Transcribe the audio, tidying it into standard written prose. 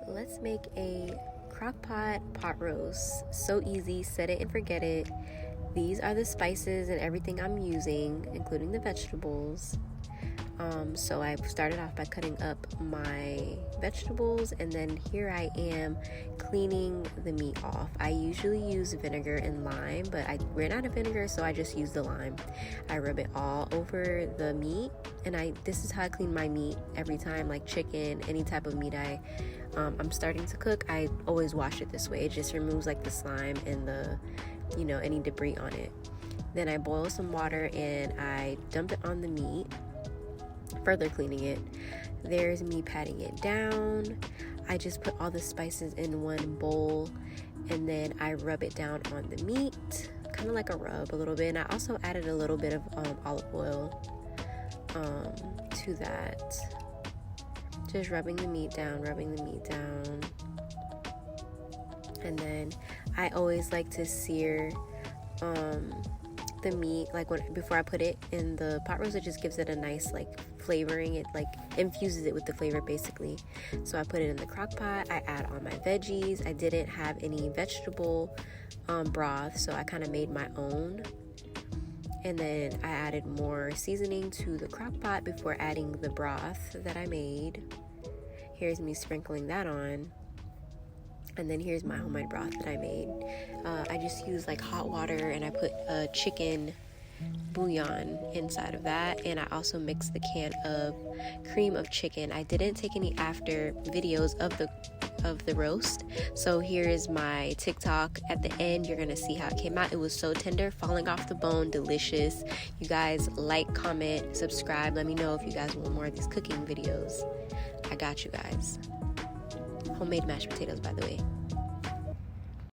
let's make a crock pot roast. So easy, set it and forget it. These are the spices and everything I'm using, including the vegetables. So I started off by cutting up my vegetables, and then here I am cleaning the meat off. I usually use vinegar and lime, but I ran out of vinegar, so I just used the lime. I rub it all over the meat, and this is how I clean my meat every time, like chicken, any type of meat I'm starting to cook. I always wash it this way. It just removes like the slime and the any debris on it. Then I boil some water and I dump it on the meat, further cleaning it. There's me patting it down. I just put all the spices in one bowl, and then I rub it down on the meat, kind of like a rub a little bit. And I also added a little bit of olive oil to that. Just rubbing the meat down. And then I always like to sear the meat, like before I put it in the pot roast. It just gives it a nice like flavoring. It like infuses it with the flavor basically. So I put it in the crock pot. I add all my veggies. I didn't have any vegetable broth, so I kind of made my own. And then I added more seasoning to the crock pot before adding the broth that I made. Here's me sprinkling that on. And then here's my homemade broth that I made. I just used like hot water, and I put a chicken bouillon inside of that, and I also mixed the can of cream of chicken. I didn't take any after videos of the roast, so here is my TikTok. At the end you're gonna see how it came out. It was so tender, falling off the bone, delicious. You guys like, comment, subscribe. Let me know if you guys want more of these cooking videos. I got you guys. Homemade mashed potatoes, by the way.